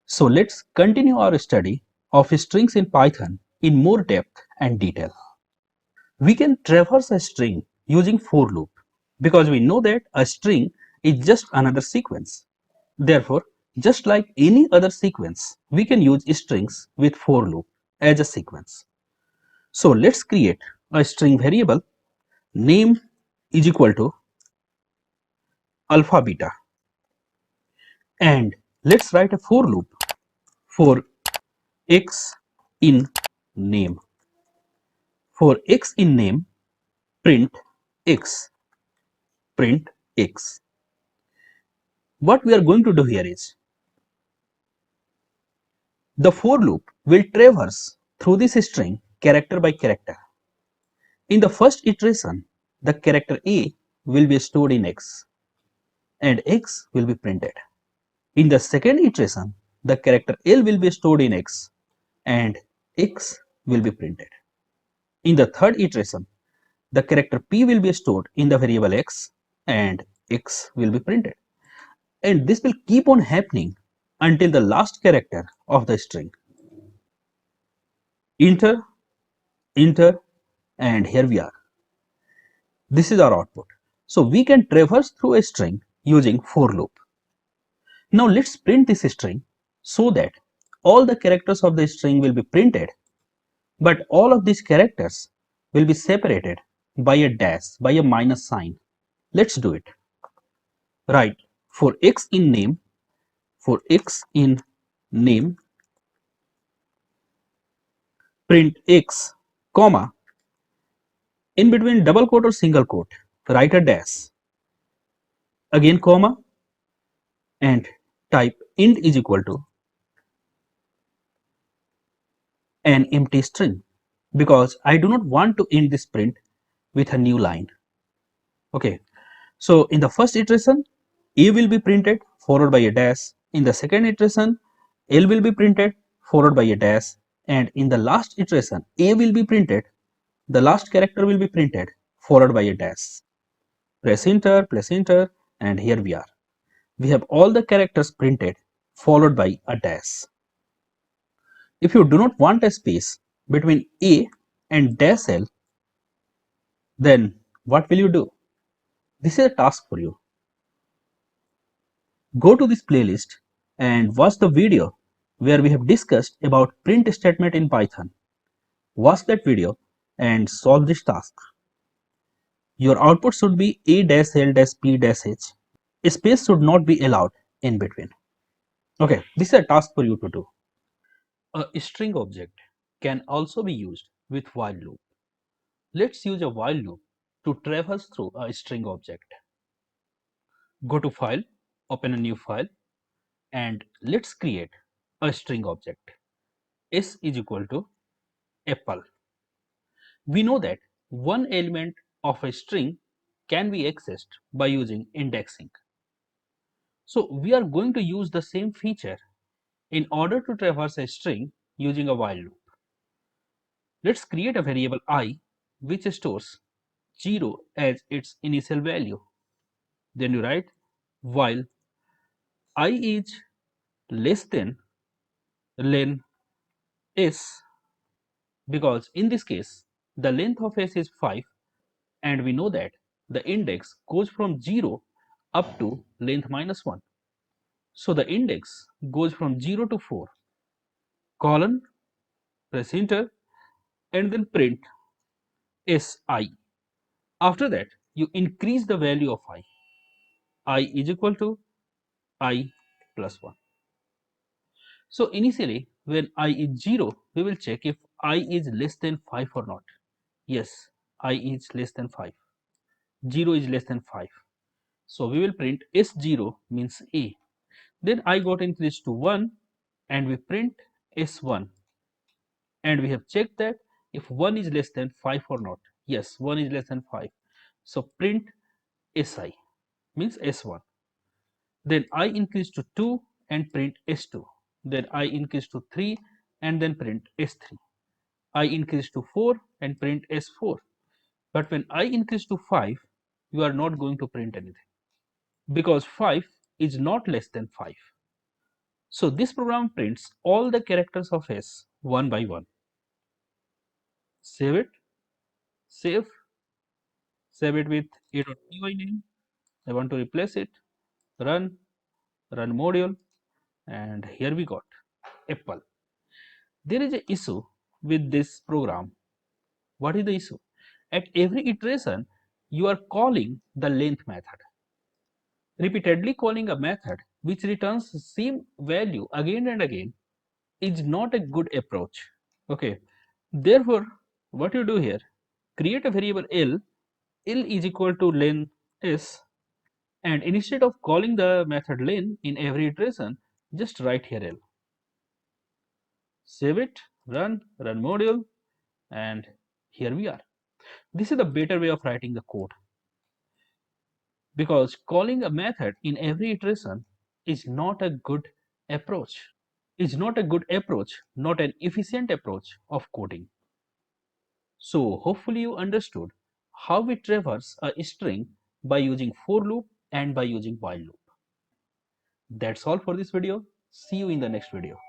So let's continue our study of strings in Python in more depth and detail. We can traverse a string using for loop because we know that a string is just another sequence. Therefore, just like any other sequence, we can use strings with for loop as a sequence. So let's create a string variable name is equal to alpha beta, and let's write a for loop for x in name. For x in name, print x, print x. What we are going to do here is, the for loop will traverse through this string character by character. In the first iteration, the character a will be stored in x and x will be printed. In the second iteration, the character l will be stored in x and x will be printed. In the third iteration, the character p will be stored in the variable x and x will be printed. And this will keep on happening until the last character of the string. Enter, enter, and here we are. This is our output. So we can traverse through a string using for loop. Now let's print this string so that all the characters of the string will be printed, but all of these characters will be separated by a dash, by a minus sign. Let's do it. Right, for x in name, for x in name, print x, comma, in between double quote or single quote, write a dash, again comma, and type int is equal to an empty string, because I do not want to end this print with a new line. Okay, so in the first iteration, a will be printed followed by a dash. In the second iteration, l will be printed followed by a dash, and in the last iteration, a will be printed, the last character will be printed followed by a dash. Press enter, and here we are. We have all the characters printed followed by a dash. If you do not want a space between a and dash l, then what will you do? This is a task for you. Go to this playlist and watch the video where we have discussed about print statement in Python. Watch that video and solve this task. Your output should be a-l-p-h. A space should not be allowed in between. Okay, this is a task for you to do. A string object can also be used with while loop. Let's use a while loop to traverse through a string object. Go to File, open a new file, and let's create a string object. S is equal to apple. We know that one element of a string can be accessed by using indexing. So we are going to use the same feature in order to traverse a string using a while loop. Let's create a variable I which stores 0 as its initial value. Then you write while I is less than len s, because in this case the length of s is 5 and we know that the index goes from 0 up to length minus 1. So the index goes from 0 to 4, colon, press enter, and then print si. After that, you increase the value of I is equal to I plus 1. So initially, when I is 0, we will check if I is less than 5 or not. Yes, I is less than 5. 0 is less than 5. So we will print S0 means A. Then I got increased to 1 and we print S1, and we have checked that if 1 is less than 5 or not. Yes, 1 is less than 5. So print Si means S1. Then I increase to 2 and print S2. Then I increase to 3 and then print S3. I increase to 4 and print S4. But when I increase to 5, you are not going to print anything, because 5 is not less than 5. So this program prints all the characters of S one by one. Save it, save, save it with a.py name. I want to replace it, run, run module, and here we got Apple. There is an issue with this program. What is the issue? At every iteration, you are calling the length method. Repeatedly calling a method which returns the same value again and again is not a good approach. Okay, therefore, what you do here, create a variable L is equal to len s, and instead of calling the method len in every iteration, just write here L. Save it, run module, and here we are. This is the better way of writing the code, because calling a method in every iteration is not a good approach. Not an efficient approach of coding. So hopefully you understood how we traverse a string by using for loop and by using while loop. That's all for this video. See you in the next video.